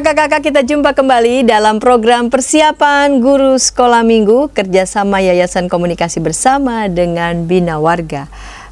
Kakak-kakak, kita jumpa kembali dalam program persiapan guru sekolah minggu kerjasama Yayasan Komunikasi Bersama dengan Bina Warga.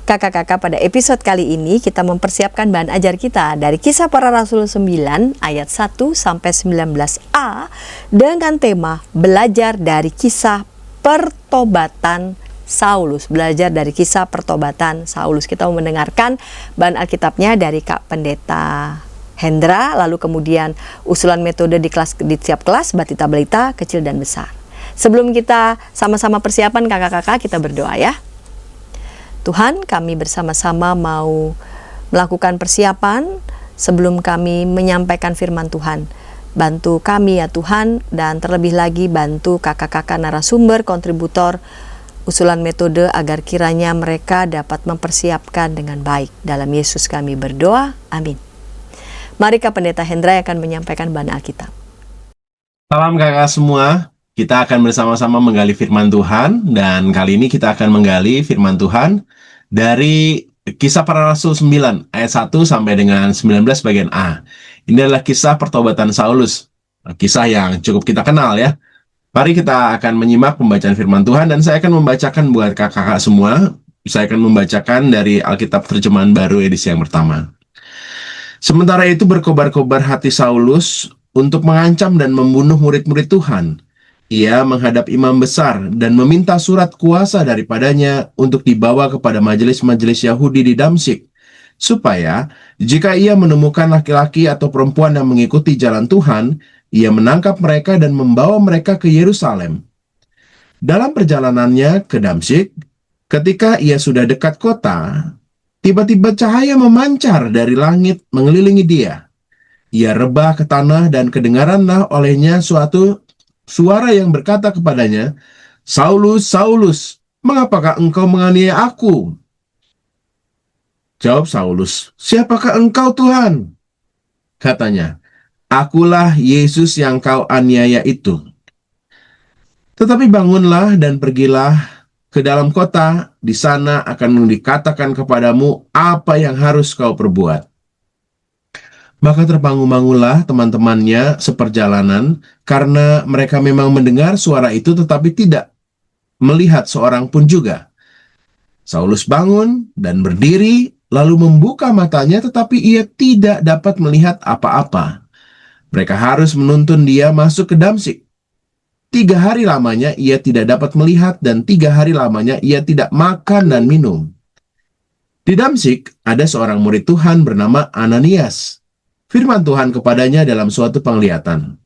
Kakak-kakak, pada episode kali ini kita mempersiapkan bahan ajar kita dari Kisah Para Rasul 9 ayat 1 sampai 19a dengan tema belajar dari kisah pertobatan Saulus. Belajar dari kisah pertobatan Saulus. Kita mau mendengarkan bahan Alkitabnya dari Kak Pendeta Hendra, lalu kemudian usulan metode di setiap kelas, batita balita, kecil dan besar. Sebelum kita sama-sama persiapan kakak-kakak, kita berdoa ya. Tuhan, kami bersama-sama mau melakukan persiapan sebelum kami menyampaikan firman Tuhan. Bantu kami ya Tuhan, dan terlebih lagi bantu kakak-kakak narasumber, kontributor, usulan metode agar kiranya mereka dapat mempersiapkan dengan baik. Dalam Yesus kami berdoa, amin. Mari Kak Pendeta Hendra yang akan menyampaikan bahan Alkitab. Salam kakak semua, kita akan bersama-sama menggali firman Tuhan, dan kali ini kita akan menggali firman Tuhan dari Kisah Para Rasul 9 ayat 1 sampai dengan 19 bagian A. Ini adalah kisah pertobatan Saulus, kisah yang cukup kita kenal ya. Mari kita akan menyimak pembacaan firman Tuhan, dan saya akan membacakan buat kakak-kakak semua. Saya akan membacakan dari Alkitab Terjemahan Baru edisi yang pertama. Sementara itu berkobar-kobar hati Saulus untuk mengancam dan membunuh murid-murid Tuhan. Ia menghadap imam besar dan meminta surat kuasa daripadanya untuk dibawa kepada majelis-majelis Yahudi di Damsyik, supaya jika ia menemukan laki-laki atau perempuan yang mengikuti jalan Tuhan, ia menangkap mereka dan membawa mereka ke Yerusalem. Dalam perjalanannya ke Damsyik, ketika ia sudah dekat kota, tiba-tiba cahaya memancar dari langit mengelilingi dia. Ia rebah ke tanah dan kedengaranlah olehnya suatu suara yang berkata kepadanya, "Saulus, Saulus, mengapakah engkau menganiaya aku?" Jawab Saulus, "Siapakah engkau Tuhan?" Katanya, "Akulah Yesus yang kau aniaya itu. Tetapi bangunlah dan pergilah ke dalam kota, di sana akan dikatakan kepadamu apa yang harus kau perbuat." Maka terbangun-bangunlah teman-temannya seperjalanan, karena mereka memang mendengar suara itu tetapi tidak melihat seorang pun juga. Saulus bangun dan berdiri, lalu membuka matanya tetapi ia tidak dapat melihat apa-apa. Mereka harus menuntun dia masuk ke Damsyik. 3 hari lamanya ia tidak dapat melihat, dan 3 hari lamanya ia tidak makan dan minum. Di Damsyik ada seorang murid Tuhan bernama Ananias. Firman Tuhan kepadanya dalam suatu penglihatan.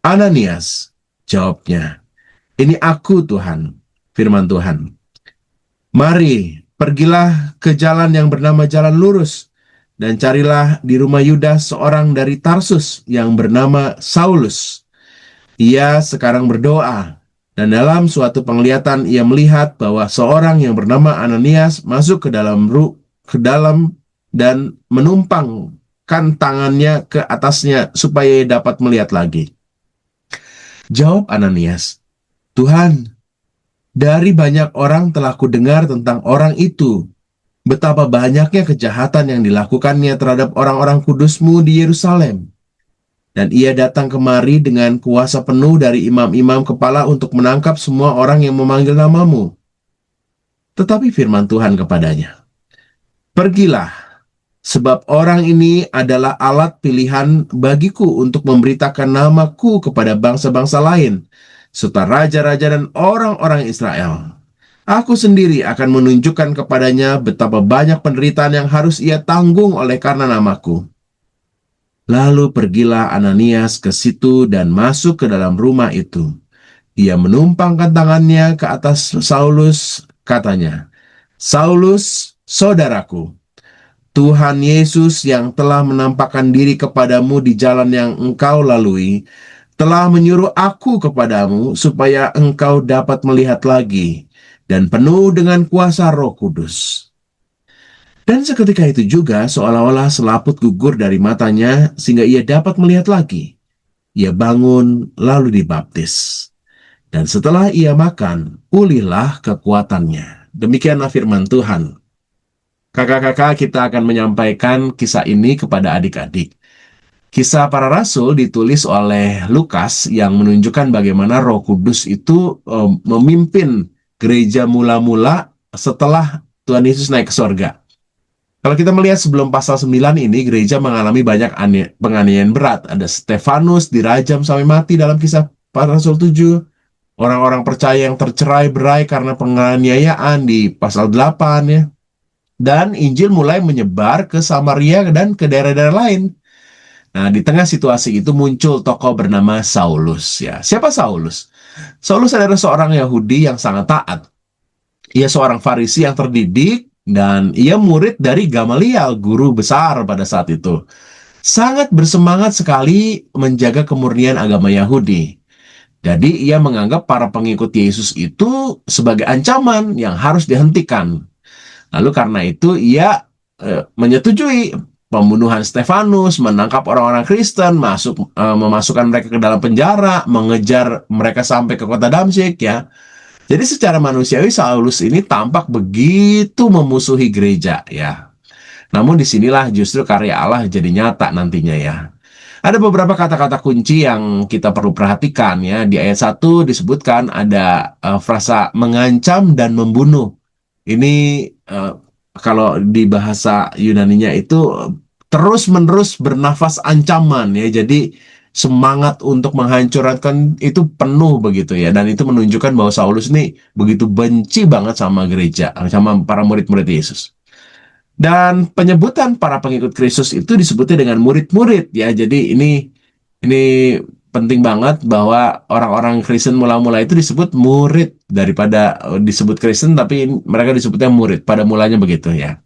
"Ananias," jawabnya. "Ini aku Tuhan." Firman Tuhan. "Mari, pergilah ke jalan yang bernama Jalan Lurus, dan carilah di rumah Yudas seorang dari Tarsus yang bernama Saulus. Ia sekarang berdoa, dan dalam suatu penglihatan ia melihat bahwa seorang yang bernama Ananias masuk ke dalam dan menumpangkan tangannya ke atasnya supaya ia dapat melihat lagi." Jawab Ananias, "Tuhan, dari banyak orang telah kudengar tentang orang itu, betapa banyaknya kejahatan yang dilakukannya terhadap orang-orang kudus-Mu di Yerusalem. Dan ia datang kemari dengan kuasa penuh dari imam-imam kepala untuk menangkap semua orang yang memanggil nama-Mu." Tetapi firman Tuhan kepadanya, "Pergilah, sebab orang ini adalah alat pilihan bagiku untuk memberitakan namaku kepada bangsa-bangsa lain, serta raja-raja dan orang-orang Israel. Aku sendiri akan menunjukkan kepadanya betapa banyak penderitaan yang harus ia tanggung oleh karena namaku." Lalu pergilah Ananias ke situ dan masuk ke dalam rumah itu. Ia menumpangkan tangannya ke atas Saulus, katanya, "Saulus, saudaraku, Tuhan Yesus yang telah menampakkan diri kepadamu di jalan yang engkau lalui, telah menyuruh aku kepadamu supaya engkau dapat melihat lagi dan penuh dengan kuasa Roh Kudus." Dan seketika itu juga seolah-olah selaput gugur dari matanya sehingga ia dapat melihat lagi. Ia bangun lalu dibaptis. Dan setelah ia makan, pulihlah kekuatannya. Demikianlah firman Tuhan. Kakak-kakak, kita akan menyampaikan kisah ini kepada adik-adik. Kisah Para Rasul ditulis oleh Lukas yang menunjukkan bagaimana Roh Kudus itu memimpin gereja mula-mula setelah Tuhan Yesus naik ke sorga. Kalau kita melihat sebelum pasal 9 ini, gereja mengalami banyak penganiayaan berat. Ada Stefanus dirajam sampai mati dalam Kisah Para Rasul 7. Orang-orang percaya yang tercerai-berai karena penganiayaan di pasal 8 ya. Dan Injil mulai menyebar ke Samaria dan ke daerah-daerah lain. Nah, di tengah situasi itu muncul tokoh bernama Saulus ya. Siapa Saulus? Saulus adalah seorang Yahudi yang sangat taat. Ia seorang Farisi yang terdidik dan ia murid dari Gamaliel, guru besar pada saat itu. Sangat bersemangat sekali menjaga kemurnian agama Yahudi. Jadi ia menganggap para pengikut Yesus itu sebagai ancaman yang harus dihentikan. Lalu karena itu ia menyetujui pembunuhan Stefanus, menangkap orang-orang Kristen, memasukkan mereka ke dalam penjara, mengejar mereka sampai ke kota Damsyik ya. Jadi secara manusiawi Saulus ini tampak begitu memusuhi gereja ya. Namun disinilah justru karya Allah jadi nyata nantinya ya. Ada beberapa kata-kata kunci yang kita perlu perhatikan ya. Di ayat 1 disebutkan ada frasa mengancam dan membunuh. Ini kalau di bahasa Yunaninya itu terus-menerus bernafas ancaman ya. Jadi semangat untuk menghancurkan itu penuh begitu ya. Dan itu menunjukkan bahwa Saulus ini begitu benci banget sama gereja, sama para murid-murid Yesus. Dan penyebutan para pengikut Kristus itu disebutnya dengan murid-murid ya. Jadi ini penting banget bahwa orang-orang Kristen mula-mula itu disebut murid daripada disebut Kristen, tapi mereka disebutnya murid. Pada mulanya begitu ya.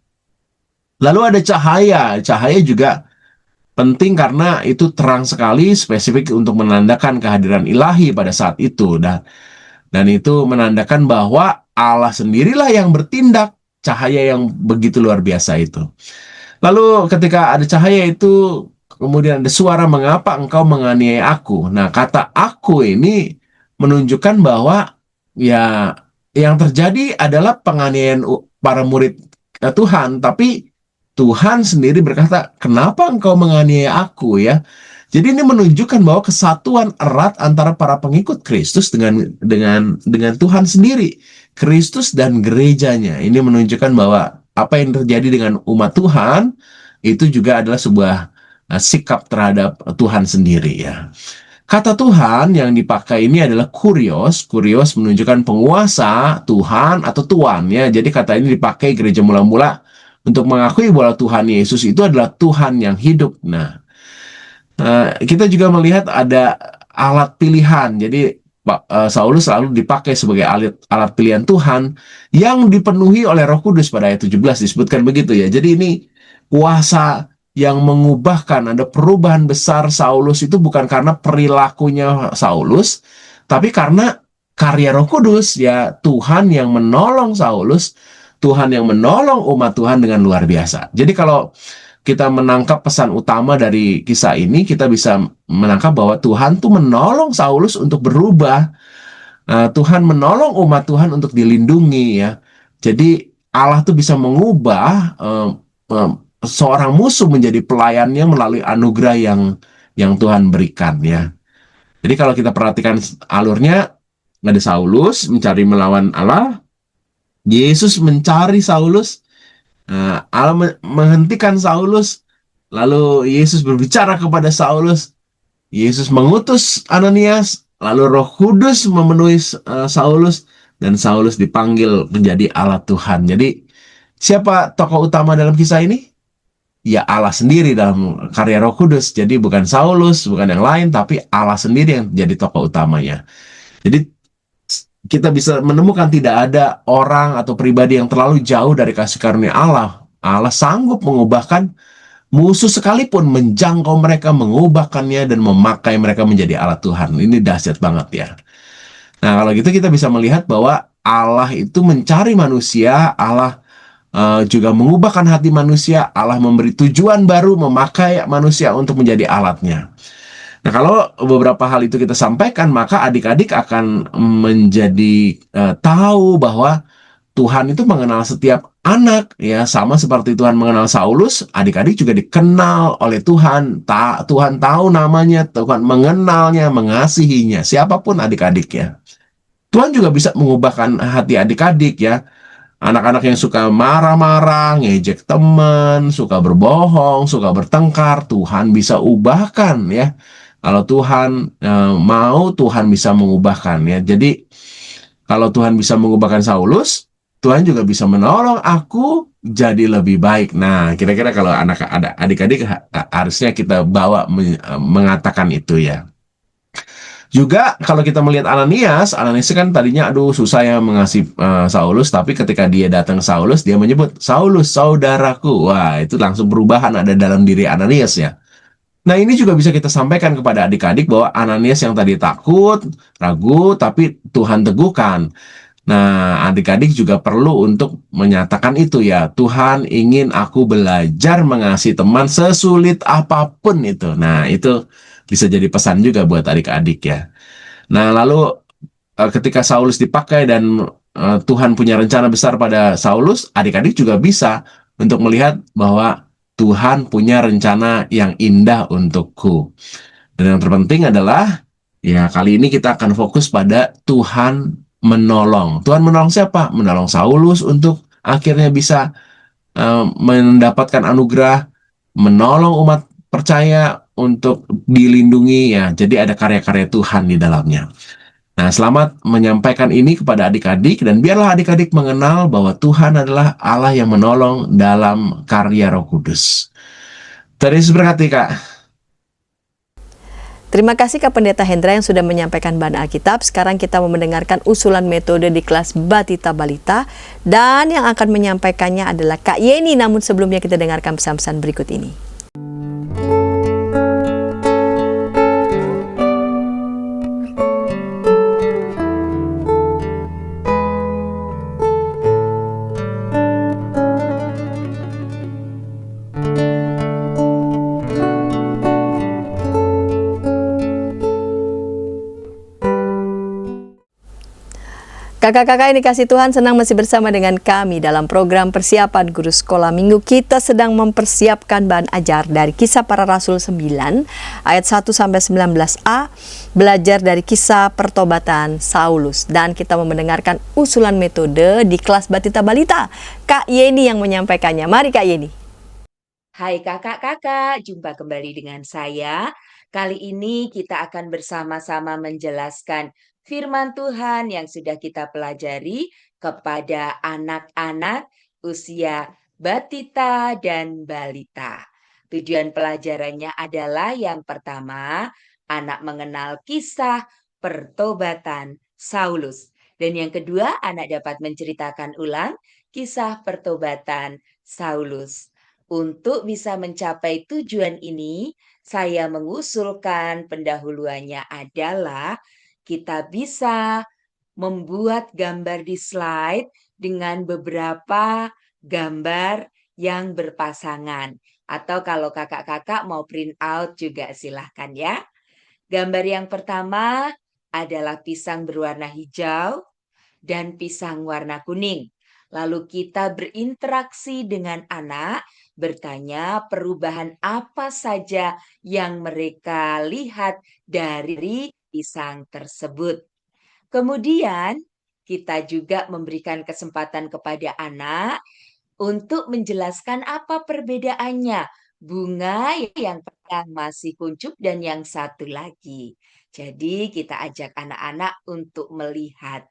Lalu ada cahaya. Cahaya juga penting karena itu terang sekali, spesifik untuk menandakan kehadiran ilahi pada saat itu. Dan itu menandakan bahwa Allah sendirilah yang bertindak, cahaya yang begitu luar biasa itu. Lalu ketika ada cahaya itu, kemudian ada suara, mengapa engkau menganiaya aku? Nah, kata aku ini menunjukkan bahwa ya yang terjadi adalah penganiayaan para murid Tuhan, tapi Tuhan sendiri berkata, kenapa engkau menganiaya aku ya? Jadi ini menunjukkan bahwa kesatuan erat antara para pengikut Kristus dengan Tuhan sendiri, Kristus dan gerejanya. Ini menunjukkan bahwa apa yang terjadi dengan umat Tuhan itu juga adalah sebuah sikap terhadap Tuhan sendiri ya. Kata Tuhan yang dipakai ini adalah kurios. Kurios menunjukkan penguasa, Tuhan atau tuan ya. Jadi kata ini dipakai gereja mula-mula untuk mengakui bahwa Tuhan Yesus itu adalah Tuhan yang hidup. Nah, kita juga melihat ada alat pilihan. Jadi Saulus selalu dipakai sebagai alat pilihan Tuhan yang dipenuhi oleh Roh Kudus. Pada ayat 17 disebutkan begitu ya. Jadi ini kuasa yang mengubahkan, ada perubahan besar Saulus itu bukan karena perilakunya Saulus, tapi karena karya Roh Kudus ya. Tuhan yang menolong Saulus, Tuhan yang menolong umat Tuhan dengan luar biasa. Jadi kalau kita menangkap pesan utama dari kisah ini, kita bisa menangkap bahwa Tuhan tuh menolong Saulus untuk berubah. Tuhan menolong umat Tuhan untuk dilindungi ya. Jadi Allah tuh bisa mengubah seorang musuh menjadi pelayannya melalui anugerah yang Tuhan berikan ya. Jadi kalau kita perhatikan alurnya, ada Saulus mencari melawan Allah, Yesus mencari Saulus, Allah menghentikan Saulus, lalu Yesus berbicara kepada Saulus, Yesus mengutus Ananias, lalu Roh Kudus memenuhi Saulus, dan Saulus dipanggil menjadi alat Tuhan. Jadi siapa tokoh utama dalam kisah ini? Ya Allah sendiri dalam karya Roh Kudus. Jadi bukan Saulus, bukan yang lain, tapi Allah sendiri yang jadi tokoh utamanya. Jadi kita bisa menemukan tidak ada orang atau pribadi yang terlalu jauh dari kasih karunia Allah. Allah sanggup mengubahkan musuh sekalipun, menjangkau mereka, mengubahkannya, dan memakai mereka menjadi alat Tuhan. Ini dahsyat banget ya. Nah, kalau gitu kita bisa melihat bahwa Allah itu mencari manusia, Allah juga mengubahkan hati manusia, Allah memberi tujuan baru, memakai manusia untuk menjadi alatnya. Nah, kalau beberapa hal itu kita sampaikan, maka adik-adik akan menjadi tahu bahwa Tuhan itu mengenal setiap anak, ya sama seperti Tuhan mengenal Saulus, adik-adik juga dikenal oleh Tuhan. Tuhan tahu namanya, Tuhan mengenalnya, mengasihinya, siapapun adik-adik ya. Tuhan juga bisa mengubahkan hati adik-adik ya. Anak-anak yang suka marah-marah, ngejek teman, suka berbohong, suka bertengkar, Tuhan bisa ubahkan ya. Kalau Tuhan mau, Tuhan bisa mengubahkan ya. Jadi kalau Tuhan bisa mengubahkan Saulus, Tuhan juga bisa menolong aku jadi lebih baik. Nah, kira-kira kalau ada adik-adik harusnya kita bawa mengatakan itu ya. Juga kalau kita melihat Ananias, Ananias kan tadinya aduh susah ya mengasihi Saulus, tapi ketika dia datang ke Saulus, dia menyebut Saulus saudaraku. Wah, itu langsung perubahan ada dalam diri Ananias ya. Nah, ini juga bisa kita sampaikan kepada adik-adik bahwa Ananias yang tadi takut, ragu, tapi Tuhan teguhkan. Nah, adik-adik juga perlu untuk menyatakan itu ya. Tuhan ingin aku belajar mengasihi teman sesulit apapun itu. Nah, itu bisa jadi pesan juga buat adik-adik ya. Nah, lalu ketika Saulus dipakai dan Tuhan punya rencana besar pada Saulus, adik-adik juga bisa untuk melihat bahwa Tuhan punya rencana yang indah untukku. Dan yang terpenting adalah, ya kali ini kita akan fokus pada Tuhan menolong. Tuhan menolong siapa? Menolong Saulus untuk akhirnya bisa mendapatkan anugerah, menolong umat percaya untuk dilindungi ya. Jadi ada karya-karya Tuhan di dalamnya. Nah, selamat menyampaikan ini kepada adik-adik dan biarlah adik-adik mengenal bahwa Tuhan adalah Allah yang menolong dalam karya Roh Kudus. Terus berkati, Kak. Terima kasih Kak Pendeta Hendra yang sudah menyampaikan bahan Alkitab. Sekarang kita mau mendengarkan usulan metode di kelas Batita Balita. Dan yang akan menyampaikannya adalah Kak Yeni. Namun sebelumnya kita dengarkan pesan-pesan berikut ini. Kakak-kakak ini kasih Tuhan, senang masih bersama dengan kami dalam program persiapan guru sekolah minggu. Kita sedang mempersiapkan bahan ajar dari Kisah Para Rasul 9 ayat 1 sampai 19a, belajar dari kisah pertobatan Saulus, dan kita mau mendengarkan usulan metode di kelas Batita Balita. Kak Yeni yang menyampaikannya. Mari Kak Yeni. Hai kakak-kakak, jumpa kembali dengan saya. Kali ini kita akan bersama-sama menjelaskan firman Tuhan yang sudah kita pelajari kepada anak-anak usia batita dan balita. Tujuan pelajarannya adalah yang pertama, anak mengenal kisah pertobatan Saulus. Dan yang kedua, anak dapat menceritakan ulang kisah pertobatan Saulus. Untuk bisa mencapai tujuan ini, saya mengusulkan pendahuluannya adalah kita bisa membuat gambar di slide dengan beberapa gambar yang berpasangan. Atau kalau kakak-kakak mau print out juga silahkan ya. Gambar yang pertama adalah pisang berwarna hijau dan pisang warna kuning. Lalu kita berinteraksi dengan anak, bertanya perubahan apa saja yang mereka lihat dari pisang tersebut. Kemudian kita juga memberikan kesempatan kepada anak untuk menjelaskan apa perbedaannya bunga yang pertama masih kuncup dan yang satu lagi. Jadi kita ajak anak-anak untuk melihat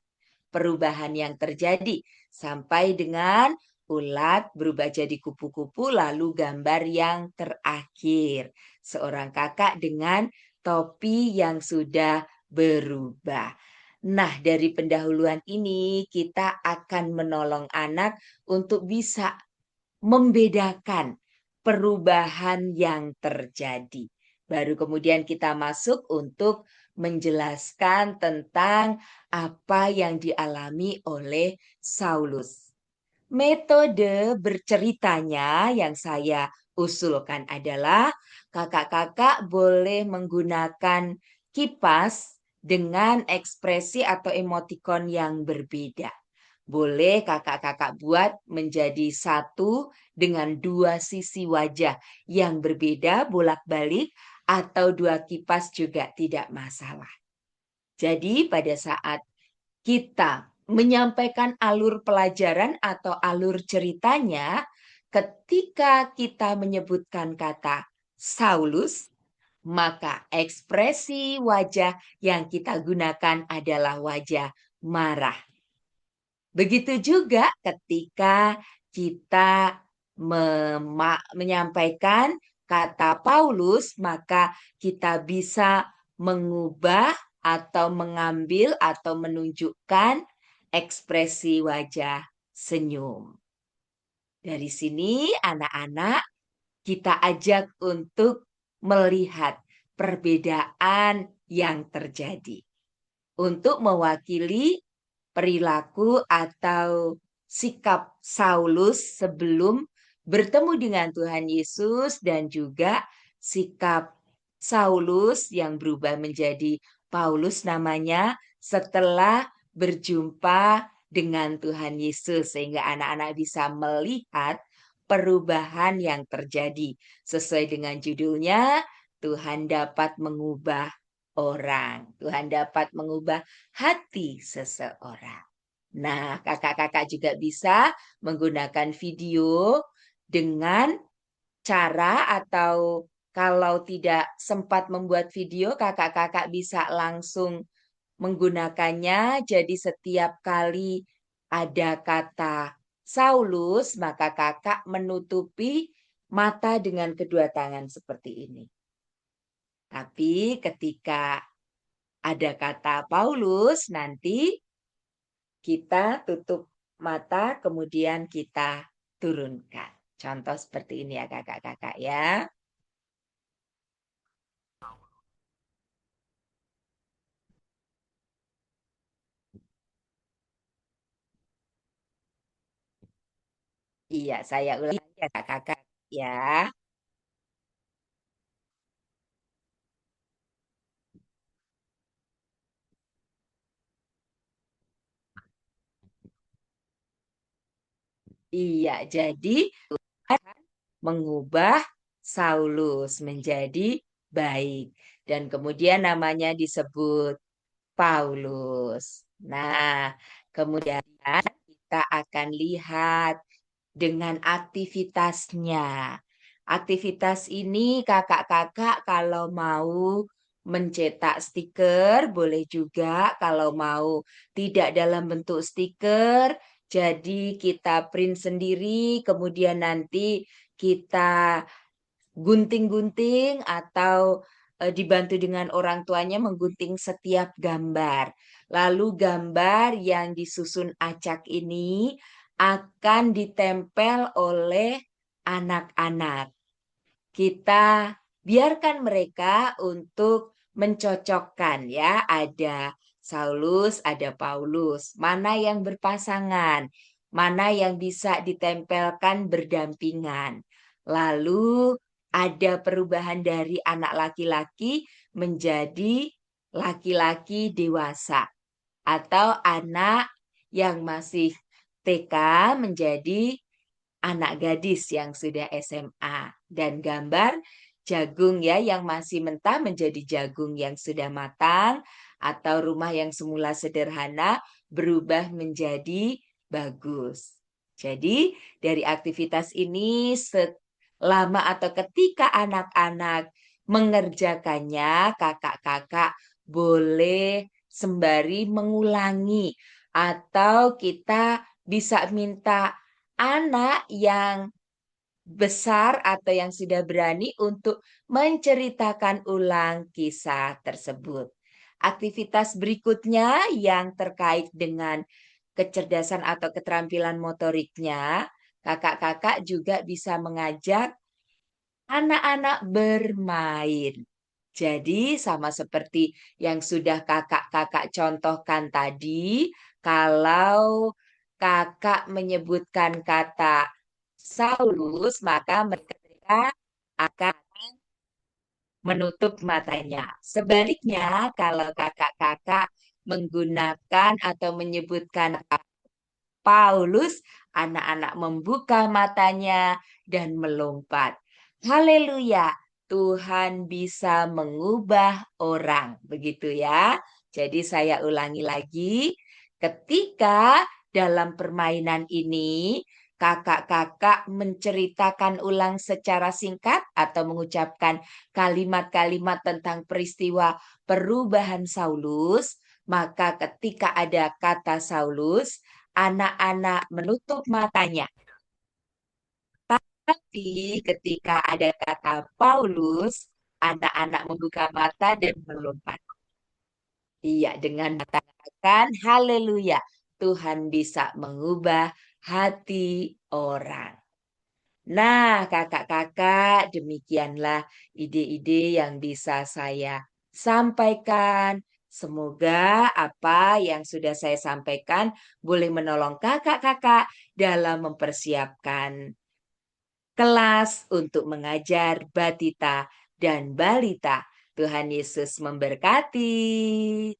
perubahan yang terjadi sampai dengan ulat berubah jadi kupu-kupu lalu gambar yang terakhir seorang kakak dengan topi yang sudah berubah. Nah, dari pendahuluan ini kita akan menolong anak untuk bisa membedakan perubahan yang terjadi. Baru kemudian kita masuk untuk menjelaskan tentang apa yang dialami oleh Saulus. Metode berceritanya yang saya usulkan adalah kakak-kakak boleh menggunakan kipas dengan ekspresi atau emotikon yang berbeda. Boleh kakak-kakak buat menjadi satu dengan dua sisi wajah yang berbeda bolak-balik atau dua kipas juga tidak masalah. Jadi pada saat kita menyampaikan alur pelajaran atau alur ceritanya, ketika kita menyebutkan kata Saulus, maka ekspresi wajah yang kita gunakan adalah wajah marah. Begitu juga ketika kita menyampaikan kata Paulus, maka kita bisa mengubah atau mengambil atau menunjukkan ekspresi wajah senyum. Dari sini anak-anak kita ajak untuk melihat perbedaan yang terjadi untuk mewakili perilaku atau sikap Saulus sebelum bertemu dengan Tuhan Yesus dan juga sikap Saulus yang berubah menjadi Paulus namanya setelah berjumpa dengan Tuhan Yesus sehingga anak-anak bisa melihat perubahan yang terjadi sesuai dengan judulnya Tuhan dapat mengubah orang. Tuhan dapat mengubah hati seseorang. Nah, kakak-kakak juga bisa menggunakan video dengan cara atau kalau tidak sempat membuat video, kakak-kakak bisa langsung menggunakannya. Jadi setiap kali ada kata Saulus, maka kakak menutupi mata dengan kedua tangan seperti ini. Tapi ketika ada kata Paulus, nanti kita tutup mata, kemudian kita turunkan. Contoh seperti ini ya kakak-kakak ya. Iya, saya ulangi ya kakak-kakak ya. Iya, jadi Tuhan mengubah Saulus menjadi baik. Dan kemudian namanya disebut Paulus. Nah, kemudian kita akan lihat dengan aktivitasnya. Aktivitas ini kakak-kakak kalau mau mencetak stiker boleh juga, kalau mau tidak dalam bentuk stiker, jadi kita print sendiri, kemudian nanti kita gunting-gunting atau dibantu dengan orang tuanya menggunting setiap gambar. Lalu gambar yang disusun acak ini akan ditempel oleh anak-anak. Kita biarkan mereka untuk mencocokkan ya, ada Saulus, ada Paulus. Mana yang berpasangan, mana yang bisa ditempelkan berdampingan. Lalu ada perubahan dari anak laki-laki menjadi laki-laki dewasa atau anak yang masih TK menjadi anak gadis yang sudah SMA dan gambar jagung ya yang masih mentah menjadi jagung yang sudah matang atau rumah yang semula sederhana berubah menjadi bagus. Jadi dari aktivitas ini selama atau ketika anak-anak mengerjakannya, kakak-kakak boleh sembari mengulangi atau kita bisa minta anak yang besar atau yang sudah berani untuk menceritakan ulang kisah tersebut. Aktivitas berikutnya yang terkait dengan kecerdasan atau keterampilan motoriknya, kakak-kakak juga bisa mengajak anak-anak bermain. Jadi sama seperti yang sudah kakak-kakak contohkan tadi, kalau kakak menyebutkan kata Saulus, maka mereka akan menutup matanya. Sebaliknya, kalau kakak-kakak menggunakan atau menyebutkan Paulus, anak-anak membuka matanya dan melompat. Haleluya, Tuhan bisa mengubah orang, begitu ya. Jadi saya ulangi lagi, ketika dalam permainan ini kakak-kakak menceritakan ulang secara singkat atau mengucapkan kalimat-kalimat tentang peristiwa perubahan Saulus, maka ketika ada kata Saulus, anak-anak menutup matanya. Tapi ketika ada kata Paulus, anak-anak membuka mata dan melompat. Iya, dengan mengatakan haleluya, Tuhan bisa mengubah hati orang. Nah, kakak-kakak, demikianlah ide-ide yang bisa saya sampaikan. Semoga apa yang sudah saya sampaikan boleh menolong kakak-kakak dalam mempersiapkan kelas untuk mengajar batita dan balita. Tuhan Yesus memberkati.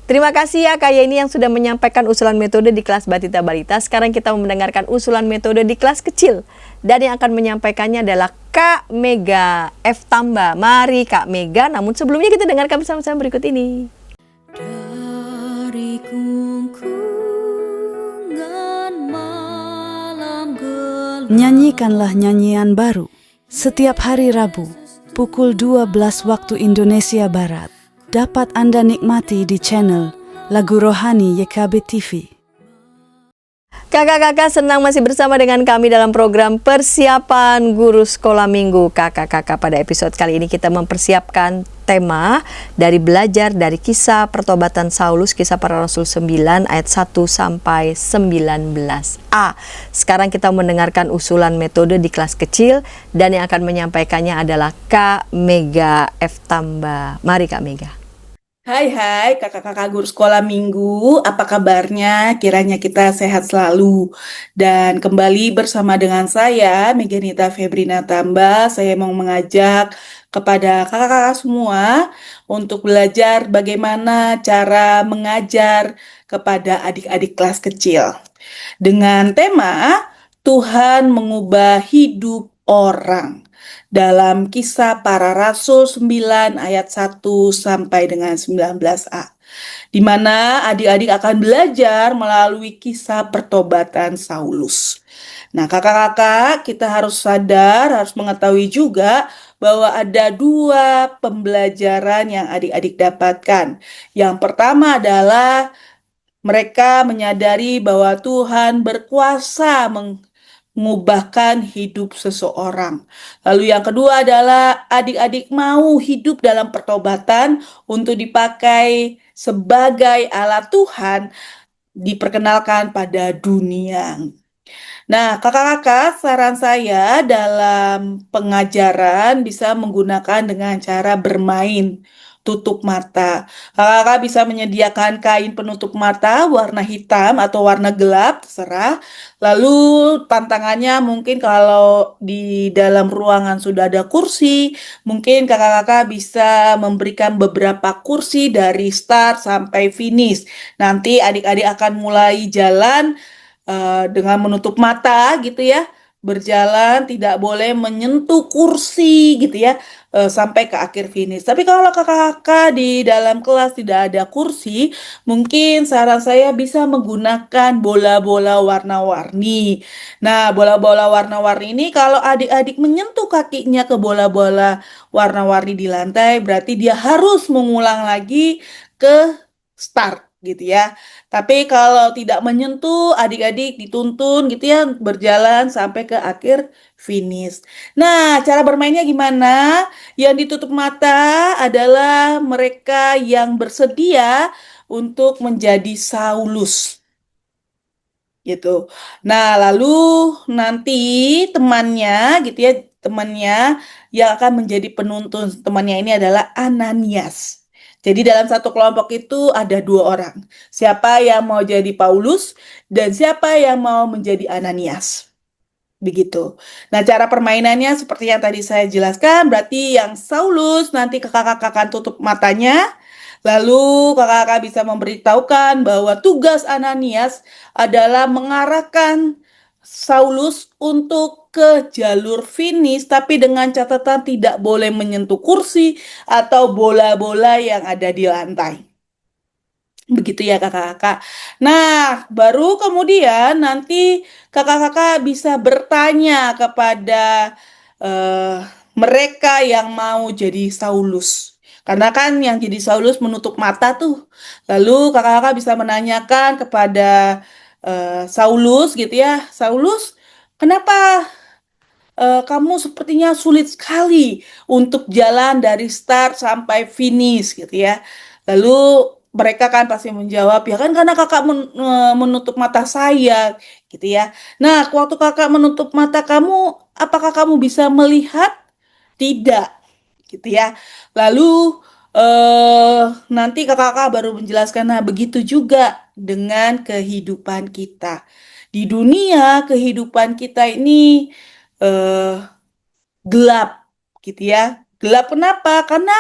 Terima kasih ya Kak Yeni yang sudah menyampaikan usulan metode di kelas Batita Balita. Sekarang kita mendengarkan usulan metode di kelas kecil. Dan yang akan menyampaikannya adalah Kak Mega F Tamba. Mari Kak Mega, namun sebelumnya kita dengarkan bersama-sama berikut ini. Dari kungkungan malam gelap, nyanyikanlah nyanyian baru setiap hari Rabu pukul 12 waktu Indonesia Barat. Dapat Anda nikmati di channel Lagu Rohani YKB TV. Kakak-kakak senang masih bersama dengan kami dalam program Persiapan Guru Sekolah Minggu. Kakak-kakak, pada episode kali ini kita mempersiapkan tema dari belajar dari kisah pertobatan Saulus, kisah para Rasul 9 ayat 1 sampai 19a. Sekarang kita mendengarkan usulan metode di kelas kecil dan yang akan menyampaikannya adalah Kak Mega F Tamba. Mari Kak Mega. Hai kakak-kakak guru sekolah minggu, apa kabarnya? Kiranya kita sehat selalu. Dan kembali bersama dengan saya, Meganita Febrina Tamba, saya mau mengajak kepada kakak-kakak semua untuk belajar bagaimana cara mengajar kepada adik-adik kelas kecil. Dengan tema, Tuhan mengubah hidup orang. Dalam kisah para rasul 9 ayat 1 sampai dengan 19a. Di mana adik-adik akan belajar melalui kisah pertobatan Saulus. Nah, kakak-kakak, kita harus sadar, harus mengetahui juga bahwa ada dua pembelajaran yang adik-adik dapatkan. Yang pertama adalah mereka menyadari bahwa Tuhan berkuasa mengubahkan hidup seseorang. Lalu yang kedua adalah adik-adik mau hidup dalam pertobatan untuk dipakai sebagai alat Tuhan, diperkenalkan pada dunia. Nah, kakak-kakak, saran saya dalam pengajaran bisa menggunakan dengan cara bermain tutup mata. Kakak-kakak bisa menyediakan kain penutup mata warna hitam atau warna gelap, terserah. Lalu tantangannya mungkin kalau di dalam ruangan sudah ada kursi, mungkin kakak-kakak bisa memberikan beberapa kursi dari start sampai finish. Nanti adik-adik akan mulai jalan dengan menutup mata gitu ya, berjalan tidak boleh menyentuh kursi gitu ya, sampai ke akhir finish. Tapi kalau kakak-kakak di dalam kelas tidak ada kursi, mungkin saran saya bisa menggunakan bola-bola warna-warni. Nah, bola-bola warna-warni ini kalau adik-adik menyentuh kakinya ke bola-bola warna-warni di lantai, berarti dia harus mengulang lagi ke start gitu ya. Tapi kalau tidak menyentuh, adik-adik dituntun gitu ya berjalan sampai ke akhir finish. Nah, cara bermainnya gimana? Yang ditutup mata adalah mereka yang bersedia untuk menjadi Saulus. Gitu. Nah, lalu nanti temannya gitu ya, temannya yang akan menjadi penuntun. Temannya ini adalah Ananias. Jadi dalam satu kelompok itu ada dua orang. Siapa yang mau jadi Paulus dan siapa yang mau menjadi Ananias. Begitu. Nah, cara permainannya seperti yang tadi saya jelaskan, berarti yang Saulus nanti kakak-kakak akan tutup matanya. Lalu kakak-kakak bisa memberitahukan bahwa tugas Ananias adalah mengarahkan Saulus untuk ke jalur finish, tapi dengan catatan tidak boleh menyentuh kursi atau bola-bola yang ada di lantai. Begitu ya kakak-kakak. Nah, baru kemudian nanti kakak-kakak bisa bertanya kepada eh, mereka yang mau jadi Saulus. Karena kan yang jadi Saulus menutup mata tuh. Lalu kakak-kakak bisa menanyakan kepada Saulus gitu ya. Saulus, kenapa kamu sepertinya sulit sekali untuk jalan dari start sampai finish gitu ya. Lalu mereka kan pasti menjawab, ya kan karena kakak menutup mata saya gitu ya. Nah, waktu kakak menutup mata kamu, apakah kamu bisa melihat? Tidak, gitu ya. Lalu nanti kakak-kakak baru menjelaskan, nah begitu juga dengan kehidupan kita. Di dunia kehidupan kita ini eh, gelap gitu ya. Gelap kenapa? Karena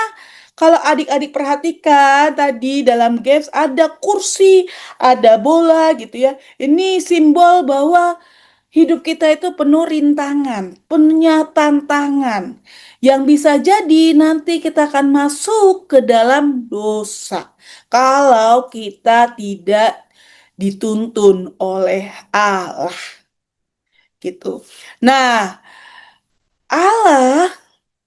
kalau adik-adik perhatikan tadi dalam games ada kursi, ada bola gitu ya. Ini simbol bahwa hidup kita itu penuh rintangan, punya tantangan. Yang bisa jadi nanti kita akan masuk ke dalam dosa. Kalau kita tidak dituntun oleh Allah gitu. Nah, Allah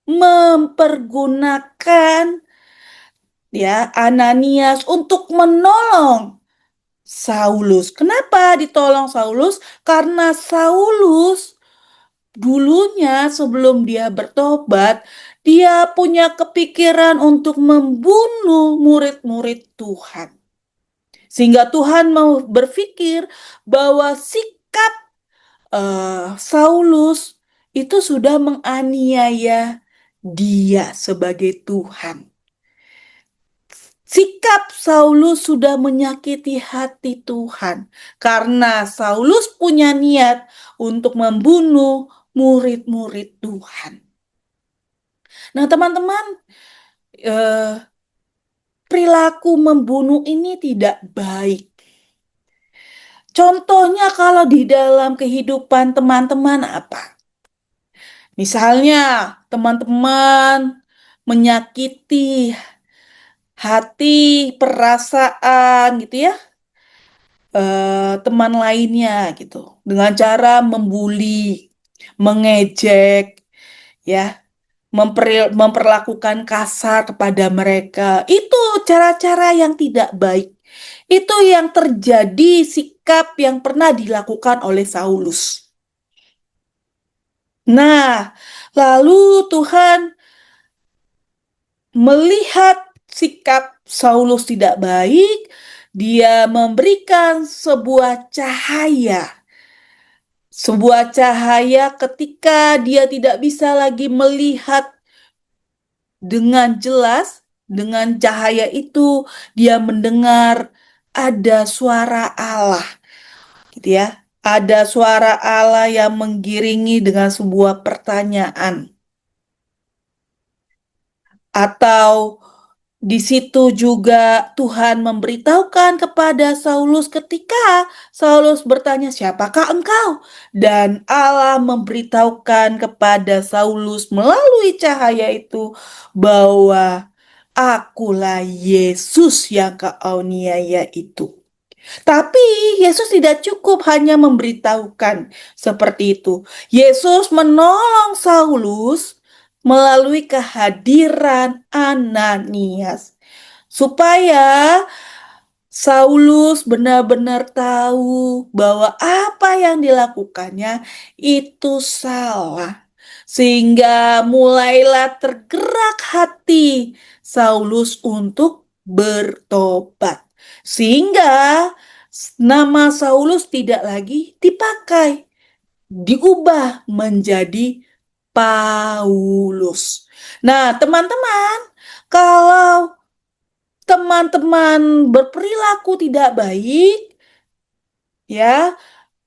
mempergunakan ya Ananias untuk menolong Saulus. Kenapa ditolong Saulus? Karena Saulus dulunya sebelum dia bertobat, dia punya kepikiran untuk membunuh murid-murid Tuhan. Sehingga Tuhan mau berpikir bahwa sikap Saulus itu sudah menganiaya dia sebagai Tuhan. Sikap Saulus sudah menyakiti hati Tuhan karena Saulus punya niat untuk membunuh murid-murid Tuhan. Nah, teman-teman, perilaku membunuh ini tidak baik. Contohnya kalau di dalam kehidupan teman-teman apa? Misalnya, teman-teman menyakiti hati, perasaan gitu ya, teman lainnya gitu, dengan cara membuli, mengejek, ya, memperlakukan kasar kepada mereka. Itu cara-cara yang tidak baik. Itu yang terjadi sikap yang pernah dilakukan oleh Saulus. Nah, lalu Tuhan melihat sikap Saulus tidak baik, dia memberikan sebuah cahaya. Sebuah cahaya ketika dia tidak bisa lagi melihat dengan jelas, dengan cahaya itu dia mendengar ada suara Allah, gitu ya. Ada suara Allah yang menggiringi dengan sebuah pertanyaan. Atau di situ juga Tuhan memberitahukan kepada Saulus ketika Saulus bertanya, "Siapakah engkau?" Dan Allah memberitahukan kepada Saulus melalui cahaya itu bahwa akulah Yesus yang kau aniaya itu. Tapi Yesus tidak cukup hanya memberitahukan seperti itu. Yesus menolong Saulus melalui kehadiran Ananias. Supaya Saulus benar-benar tahu bahwa apa yang dilakukannya itu salah. Sehingga mulailah tergerak hati Saulus untuk bertobat. Sehingga nama Saulus tidak lagi dipakai, diubah menjadi Paulus. Nah, teman-teman, kalau teman-teman berperilaku tidak baik, ya,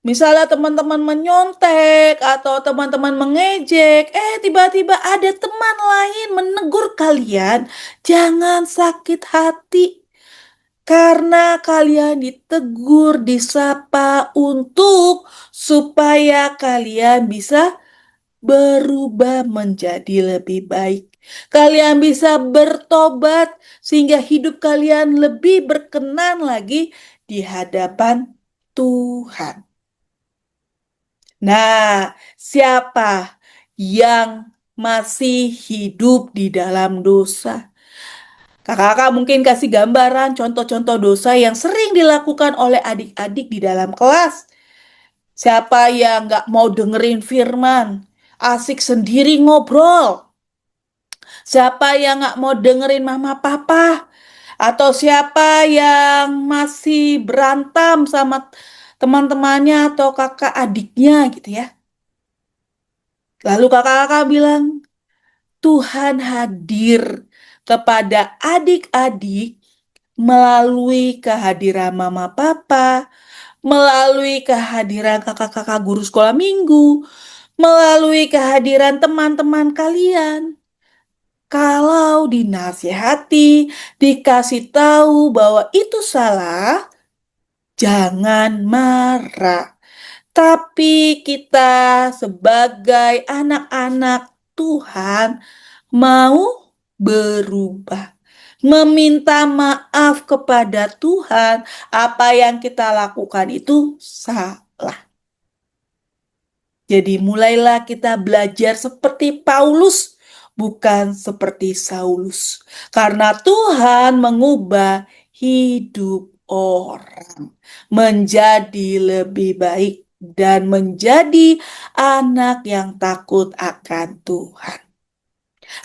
Misalnya teman-teman menyontek atau teman-teman mengejek, tiba-tiba ada teman lain menegur kalian, jangan sakit hati karena kalian ditegur, disapa untuk supaya kalian bisa berubah menjadi lebih baik. Kalian bisa bertobat sehingga hidup kalian lebih berkenan lagi di hadapan Tuhan. Nah, siapa yang masih hidup di dalam dosa? Kakak-kakak mungkin kasih gambaran contoh-contoh dosa yang sering dilakukan oleh adik-adik di dalam kelas. Siapa yang nggak mau dengerin firman? Asik sendiri ngobrol. Siapa yang nggak mau dengerin mama papa? Atau siapa yang masih berantem sama teman-temannya atau kakak adiknya gitu ya? Lalu kakak-kakak bilang, Tuhan hadir kepada adik-adik melalui kehadiran mama papa, melalui kehadiran kakak-kakak guru sekolah minggu, melalui kehadiran teman-teman kalian. Kalau dinasihati, dikasih tahu bahwa itu salah, jangan marah. Tapi kita sebagai anak-anak Tuhan mau berubah. Meminta maaf kepada Tuhan, apa yang kita lakukan itu salah. Jadi mulailah kita belajar seperti Paulus, bukan seperti Saulus. Karena Tuhan mengubah hidup orang menjadi lebih baik dan menjadi anak yang takut akan Tuhan.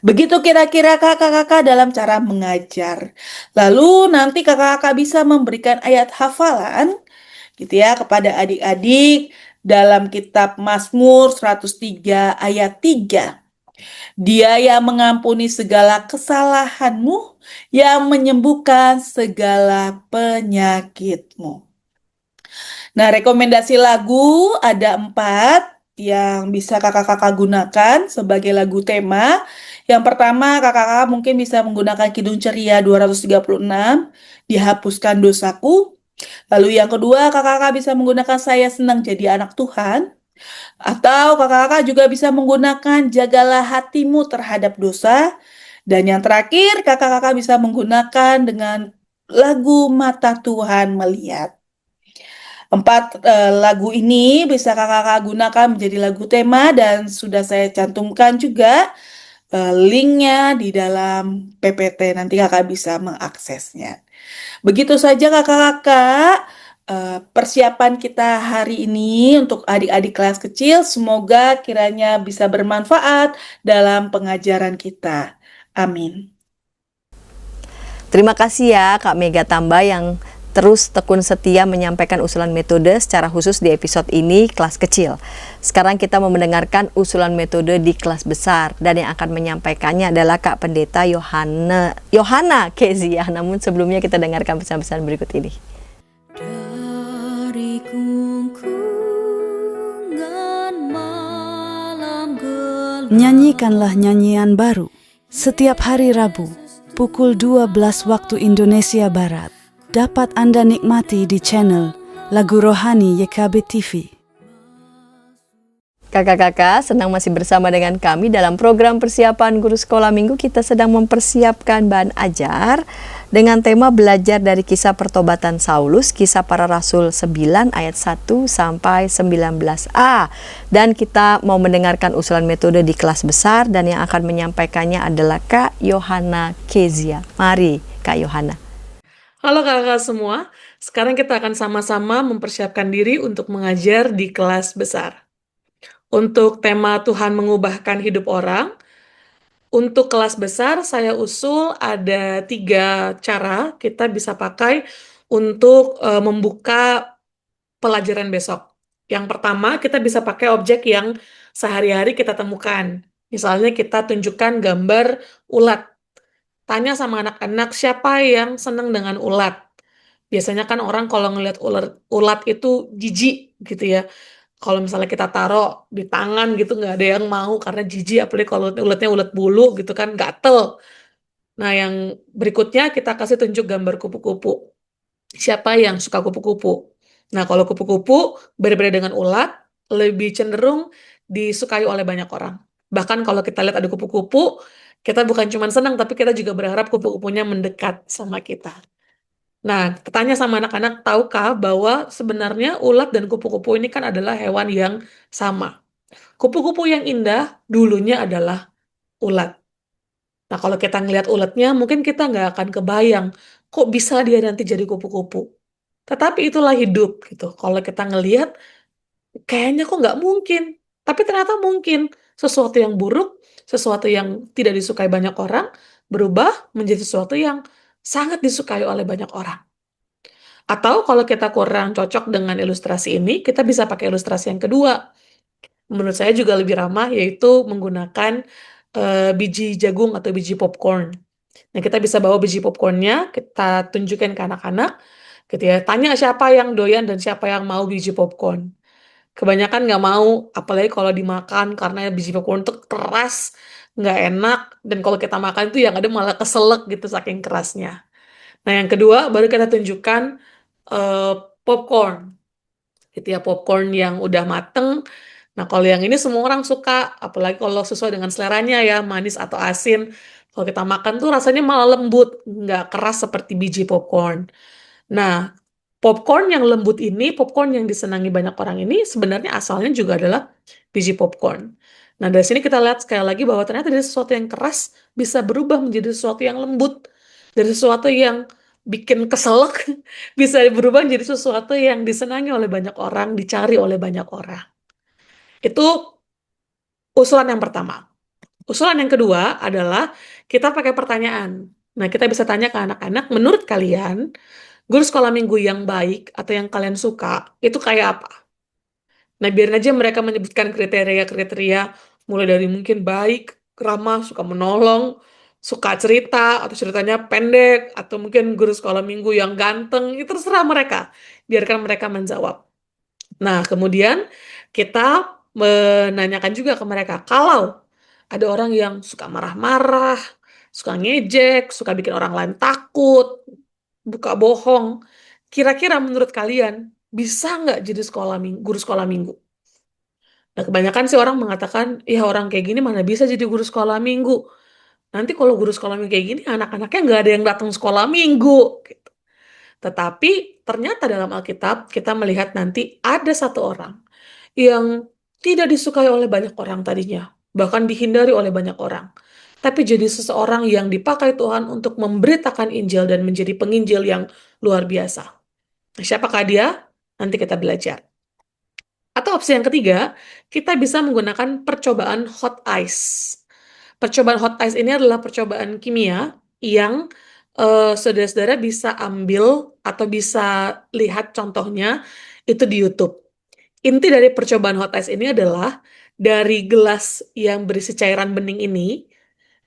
Begitu kira-kira kakak-kakak dalam cara mengajar. Lalu nanti kakak-kakak bisa memberikan ayat hafalan gitu ya kepada adik-adik dalam kitab Mazmur 103 ayat 3. Dia yang mengampuni segala kesalahanmu, yang menyembuhkan segala penyakitmu. Nah, rekomendasi lagu ada 4 yang bisa kakak-kakak gunakan sebagai lagu tema. Yang pertama, kakak-kakak mungkin bisa menggunakan Kidung Ceria 236, Dihapuskan Dosaku. Lalu yang kedua, kakak-kakak bisa menggunakan Saya Senang Jadi Anak Tuhan. Atau kakak-kakak juga bisa menggunakan Jagalah Hatimu Terhadap Dosa. Dan yang terakhir, kakak-kakak bisa menggunakan dengan lagu Mata Tuhan Melihat. 4 lagu ini bisa kakak-kakak gunakan menjadi lagu tema dan sudah saya cantumkan juga linknya di dalam PPT. Nanti kakak bisa mengaksesnya. Begitu saja kakak-kakak persiapan kita hari ini untuk adik-adik kelas kecil. Semoga kiranya bisa bermanfaat dalam pengajaran kita. Amin. Terima kasih ya Kak Mega Tamba yang terus tekun setia menyampaikan usulan metode secara khusus di episode ini kelas kecil. Sekarang kita mau mendengarkan usulan metode di kelas besar dan yang akan menyampaikannya adalah Kak Pendeta Yohana Kezia. Namun sebelumnya kita dengarkan pesan-pesan berikut ini. Dari kungkungan malam gelap, Nyanyikanlah nyanyian baru setiap hari Rabu pukul 12 waktu Indonesia Barat. Dapat Anda nikmati di channel Lagu Rohani YKB TV. Kakak-kakak senang masih bersama dengan kami dalam program persiapan guru sekolah minggu. Kita sedang mempersiapkan bahan ajar dengan tema belajar dari kisah pertobatan Saulus, kisah para rasul 9 ayat 1 sampai 19a. Dan kita mau mendengarkan usulan metode di kelas besar dan yang akan menyampaikannya adalah Kak Yohana Kezia. Mari Kak Yohana. Halo kakak semua, sekarang kita akan sama-sama mempersiapkan diri untuk mengajar di kelas besar. Untuk tema Tuhan mengubahkan hidup orang, untuk kelas besar saya usul ada 3 cara kita bisa pakai untuk membuka pelajaran besok. Yang pertama, kita bisa pakai objek yang sehari-hari kita temukan. Misalnya kita tunjukkan gambar ulat. Tanya sama anak-anak siapa yang senang dengan ulat. Biasanya kan orang kalau ngelihat ulat itu jijik gitu ya. Kalau misalnya kita taruh di tangan gitu nggak ada yang mau karena jijik, apalagi kalau uletnya ulet bulu gitu kan, gatel. Nah, yang berikutnya kita kasih tunjuk gambar kupu-kupu. Siapa yang suka kupu-kupu? Nah, kalau kupu-kupu berbeda dengan ulat, lebih cenderung disukai oleh banyak orang. Bahkan kalau kita lihat ada kupu-kupu, kita bukan cuma senang, tapi kita juga berharap kupu-kupunya mendekat sama kita. Nah, tanya sama anak-anak, tahukah bahwa sebenarnya ulat dan kupu-kupu ini kan adalah hewan yang sama. Kupu-kupu yang indah dulunya adalah ulat. Nah, kalau kita ngelihat ulatnya, mungkin kita nggak akan kebayang, kok bisa dia nanti jadi kupu-kupu. Tetapi itulah hidup, gitu. Kalau kita ngelihat, kayaknya kok nggak mungkin. Tapi ternyata mungkin. Sesuatu yang buruk, sesuatu yang tidak disukai banyak orang, berubah menjadi sesuatu yang sangat disukai oleh banyak orang. Atau kalau kita kurang cocok dengan ilustrasi ini, kita bisa pakai ilustrasi yang kedua. Menurut saya juga lebih ramah, yaitu menggunakan biji jagung atau biji popcorn. Nah, kita bisa bawa biji popcornnya, kita tunjukkan ke anak-anak, gitu ya. Tanya siapa yang doyan dan siapa yang mau biji popcorn. Kebanyakan nggak mau, apalagi kalau dimakan karena biji popcorn itu keras, nggak enak, dan kalau kita makan itu yang ada malah keselak gitu saking kerasnya. Nah, yang kedua, baru kita tunjukkan eh, popcorn, gitu ya, popcorn yang udah mateng. Nah, kalau yang ini semua orang suka, apalagi kalau sesuai dengan seleranya ya, manis atau asin. Kalau kita makan tuh rasanya malah lembut, nggak keras seperti biji popcorn. Nah, popcorn yang lembut ini, popcorn yang disenangi banyak orang ini, sebenarnya asalnya juga adalah biji popcorn. Nah, dari sini kita lihat sekali lagi bahwa ternyata dari sesuatu yang keras bisa berubah menjadi sesuatu yang lembut. Dari sesuatu yang bikin keselak, bisa berubah menjadi sesuatu yang disenangi oleh banyak orang, dicari oleh banyak orang. Itu usulan yang pertama. Usulan yang kedua adalah kita pakai pertanyaan. Nah, kita bisa tanya ke anak-anak, menurut kalian, guru sekolah minggu yang baik atau yang kalian suka, itu kayak apa? Nah, biarin aja mereka menyebutkan kriteria-kriteria, mulai dari mungkin baik, ramah, suka menolong, suka cerita, atau ceritanya pendek, atau mungkin guru sekolah minggu yang ganteng, itu terserah mereka. Biarkan mereka menjawab. Nah, kemudian kita menanyakan juga ke mereka, kalau ada orang yang suka marah-marah, suka ngejek, suka bikin orang lain takut, buka bohong, kira-kira menurut kalian bisa nggak jadi guru sekolah minggu? Nah, kebanyakan sih orang mengatakan, ya orang kayak gini mana bisa jadi guru sekolah minggu. Nanti kalau guru sekolah minggu kayak gini, anak-anaknya nggak ada yang datang sekolah minggu. Gitu. Tetapi ternyata dalam Alkitab kita melihat nanti ada satu orang yang tidak disukai oleh banyak orang tadinya, bahkan dihindari oleh banyak orang. Tapi jadi seseorang yang dipakai Tuhan untuk memberitakan Injil dan menjadi penginjil yang luar biasa. Nah, siapakah dia? Nanti kita belajar. Atau opsi yang ketiga, kita bisa menggunakan percobaan hot ice. Percobaan hot ice ini adalah percobaan kimia yang saudara-saudara bisa ambil atau bisa lihat contohnya itu di YouTube. Inti dari percobaan hot ice ini adalah dari gelas yang berisi cairan bening ini,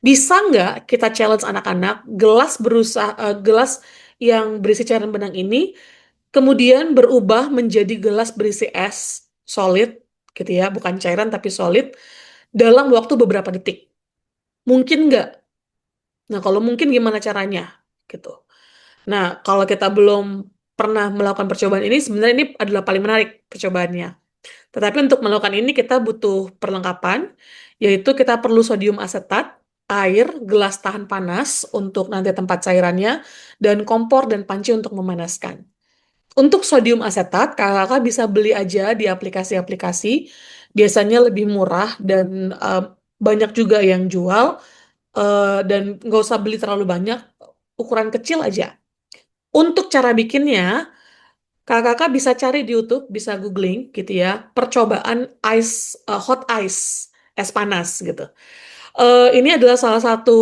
bisa nggak kita challenge anak-anak gelas yang berisi cairan benang ini kemudian berubah menjadi gelas berisi es solid, gitu ya, bukan cairan tapi solid, dalam waktu beberapa detik. Mungkin nggak? Nah, kalau mungkin gimana caranya? Gitu. Nah, kalau kita belum pernah melakukan percobaan ini, sebenarnya ini adalah paling menarik percobaannya. Tetapi untuk melakukan ini kita butuh perlengkapan, yaitu kita perlu sodium asetat, air, gelas tahan panas untuk nanti tempat cairannya, dan kompor dan panci untuk memanaskan. Untuk sodium asetat, kakak bisa beli aja di aplikasi-aplikasi, biasanya lebih murah dan banyak juga yang jual, dan nggak usah beli terlalu banyak, ukuran kecil aja. Untuk cara bikinnya, kakak bisa cari di YouTube, bisa googling gitu ya, percobaan hot ice, es panas gitu. Ini adalah salah satu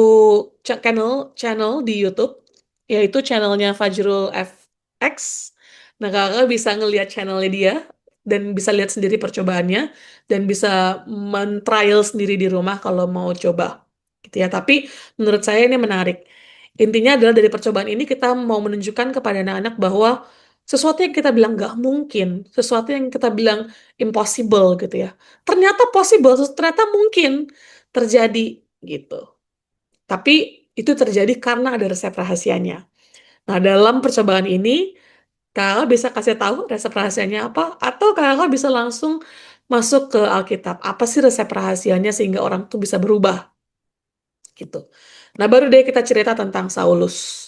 channel di YouTube, yaitu channelnya Fajrul FX. Nah, kakak bisa ngelihat channelnya dia, dan bisa lihat sendiri percobaannya, dan bisa men-trial sendiri di rumah kalau mau coba. Gitu ya. Tapi menurut saya ini menarik. Intinya adalah dari percobaan ini kita mau menunjukkan kepada anak-anak bahwa Sesuatu yang kita bilang nggak mungkin, sesuatu yang kita bilang impossible gitu ya. Ternyata possible, ternyata mungkin terjadi gitu. Tapi itu terjadi karena ada resep rahasianya. Nah, dalam percobaan ini, kakak bisa kasih tahu resep rahasianya apa? Atau kakak bisa langsung masuk ke Alkitab. Apa sih resep rahasianya sehingga orang tuh bisa berubah? Gitu. Nah, baru deh kita cerita tentang Saulus.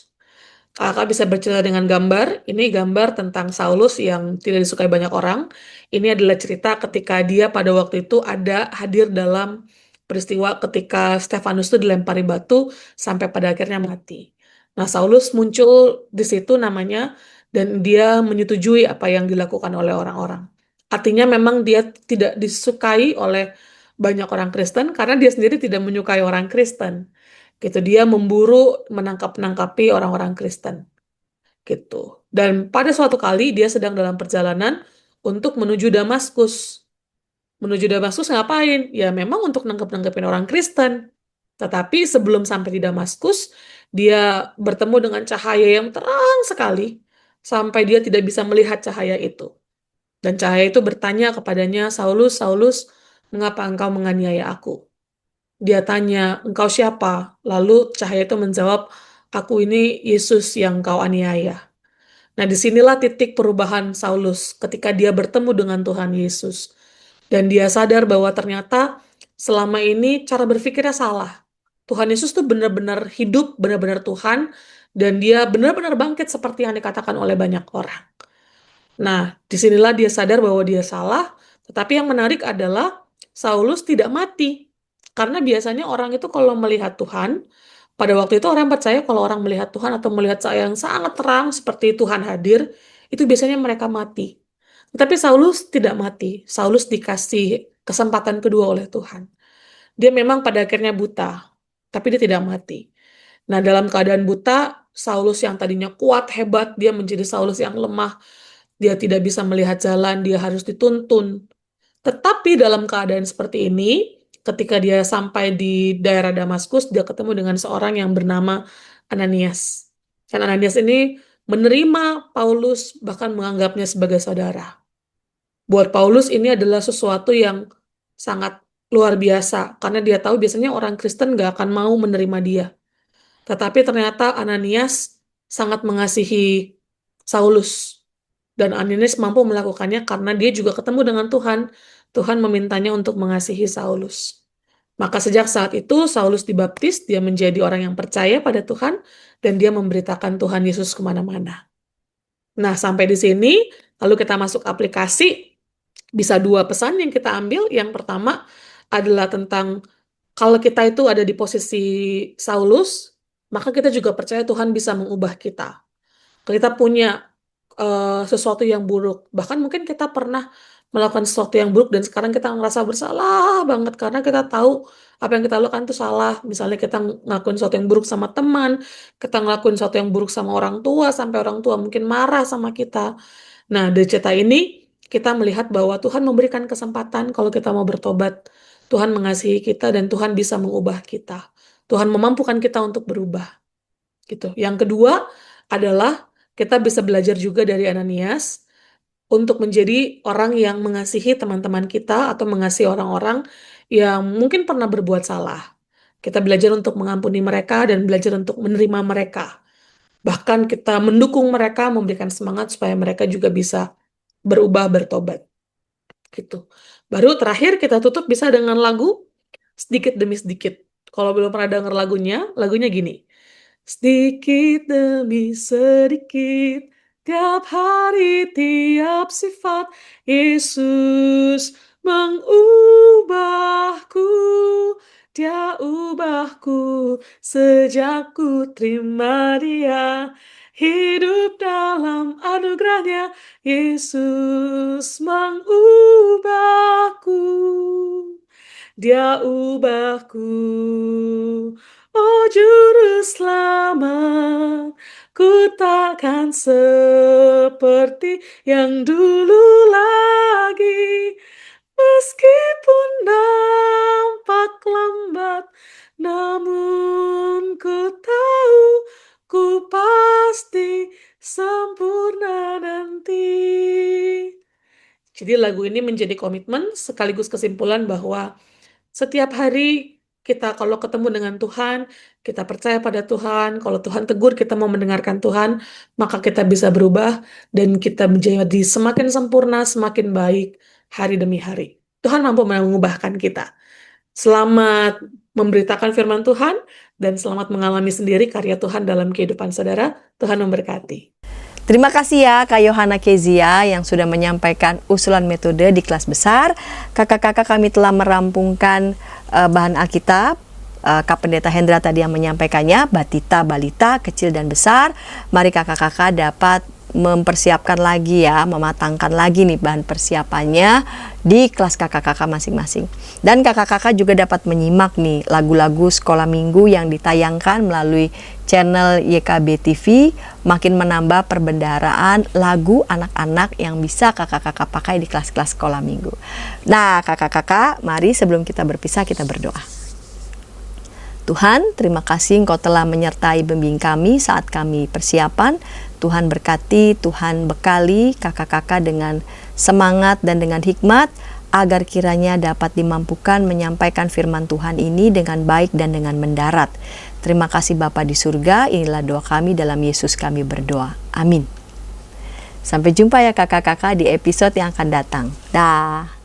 Kakak bisa bercerita dengan gambar. Ini gambar tentang Saulus yang tidak disukai banyak orang. Ini adalah cerita ketika dia pada waktu itu ada hadir dalam peristiwa ketika Stefanus itu dilempari batu sampai pada akhirnya mati. Nah, Saulus muncul di situ namanya dan dia menyetujui apa yang dilakukan oleh orang-orang. Artinya memang dia tidak disukai oleh banyak orang Kristen karena dia sendiri tidak menyukai orang Kristen. Gitu, dia memburu menangkap-nangkapi orang-orang Kristen gitu. Dan pada suatu kali dia sedang dalam perjalanan untuk menuju Damaskus. Menuju Damaskus ngapain? Ya memang untuk nangkep-nangkepin orang Kristen. Tetapi sebelum sampai di Damaskus, dia bertemu dengan cahaya yang terang sekali sampai dia tidak bisa melihat cahaya itu. Dan cahaya itu bertanya kepadanya, Saulus, Saulus, mengapa engkau menganiaya aku? Dia tanya, engkau siapa? Lalu cahaya itu menjawab, aku ini Yesus yang kau aniaya. Nah, disinilah titik perubahan Saulus ketika dia bertemu dengan Tuhan Yesus. Dan dia sadar bahwa ternyata selama ini cara berpikirnya salah. Tuhan Yesus tuh benar-benar hidup, benar-benar Tuhan, dan dia benar-benar bangkit seperti yang dikatakan oleh banyak orang. Nah, disinilah dia sadar bahwa dia salah, tetapi yang menarik adalah Saulus tidak mati. Karena biasanya orang itu kalau melihat Tuhan, pada waktu itu orang percaya kalau orang melihat Tuhan atau melihat cahaya yang sangat terang seperti Tuhan hadir, itu biasanya mereka mati. Tetapi Saulus tidak mati. Saulus dikasih kesempatan kedua oleh Tuhan. Dia memang pada akhirnya buta, tapi dia tidak mati. Nah, dalam keadaan buta, Saulus yang tadinya kuat, hebat, dia menjadi Saulus yang lemah. Dia tidak bisa melihat jalan, dia harus dituntun. Tetapi dalam keadaan seperti ini, ketika dia sampai di daerah Damaskus, dia ketemu dengan seorang yang bernama Ananias. Dan Ananias ini menerima Paulus, bahkan menganggapnya sebagai saudara. Buat Paulus ini adalah sesuatu yang sangat luar biasa, karena dia tahu biasanya orang Kristen gak akan mau menerima dia. Tetapi ternyata Ananias sangat mengasihi Saulus. Dan Ananias mampu melakukannya karena dia juga ketemu dengan Tuhan. Tuhan memintanya untuk mengasihi Saulus. Maka sejak saat itu Saulus dibaptis, dia menjadi orang yang percaya pada Tuhan, dan dia memberitakan Tuhan Yesus kemana-mana. Nah, sampai di sini, lalu kita masuk aplikasi, bisa dua pesan yang kita ambil. Yang pertama adalah tentang kalau kita itu ada di posisi Saulus, maka kita juga percaya Tuhan bisa mengubah kita. Kalau kita punya sesuatu yang buruk, bahkan mungkin kita pernah melakukan sesuatu yang buruk dan sekarang kita ngerasa bersalah banget karena kita tahu apa yang kita lakukan itu salah. Misalnya kita ngelakuin sesuatu yang buruk sama teman, kita ngelakuin sesuatu yang buruk sama orang tua, sampai orang tua mungkin marah sama kita. Nah, dari cerita ini kita melihat bahwa Tuhan memberikan kesempatan kalau kita mau bertobat. Tuhan mengasihi kita dan Tuhan bisa mengubah kita. Tuhan memampukan kita untuk berubah. Gitu. Yang kedua adalah kita bisa belajar juga dari Ananias untuk menjadi orang yang mengasihi teman-teman kita atau mengasihi orang-orang yang mungkin pernah berbuat salah. Kita belajar untuk mengampuni mereka dan belajar untuk menerima mereka. Bahkan kita mendukung mereka, memberikan semangat supaya mereka juga bisa berubah, bertobat. Gitu. Baru terakhir kita tutup bisa dengan lagu Sedikit Demi Sedikit. Kalau belum pernah dengar lagunya gini. Sedikit demi sedikit, tiap hari, tiap sifat, Yesus mengubahku. Dia ubahku sejak ku terima Dia. Hidup dalam anugerahnya, Yesus mengubahku. Dia ubahku. Oh Juru Selamat, ku takkan seperti yang dulu lagi. Meskipun nampak lambat, namun ku tahu ku pasti sempurna nanti. Jadi lagu ini menjadi komitmen sekaligus kesimpulan bahwa setiap hari kita kalau ketemu dengan Tuhan, kita percaya pada Tuhan, kalau Tuhan tegur kita mau mendengarkan Tuhan, maka kita bisa berubah dan kita menjadi semakin sempurna, semakin baik hari demi hari. Tuhan mampu mengubahkan kita. Selamat memberitakan firman Tuhan dan selamat mengalami sendiri karya Tuhan dalam kehidupan saudara. Tuhan memberkati. Terima kasih ya Kak Yohana Kezia yang sudah menyampaikan usulan metode di kelas besar. Kakak-kakak kami telah merampungkan bahan Alkitab. Kak Pendeta Hendra tadi yang menyampaikannya, batita, balita, kecil dan besar. Mari kakak-kakak dapat mempersiapkan lagi ya, mematangkan lagi nih bahan persiapannya di kelas kakak-kakak masing-masing. Dan kakak-kakak juga dapat menyimak nih lagu-lagu sekolah minggu yang ditayangkan melalui channel YKB TV, makin menambah perbendaharaan lagu anak-anak yang bisa kakak-kakak pakai di kelas-kelas sekolah minggu. Nah kakak-kakak, mari sebelum kita berpisah kita berdoa. Tuhan, terima kasih Engkau telah menyertai bimbing kami saat kami persiapan. Tuhan berkati, Tuhan bekali kakak-kakak dengan semangat dan dengan hikmat, agar kiranya dapat dimampukan menyampaikan firman Tuhan ini dengan baik dan dengan mendarat. Terima kasih Bapa di surga, inilah doa kami dalam Yesus kami berdoa. Amin. Sampai jumpa ya kakak-kakak di episode yang akan datang. Dah.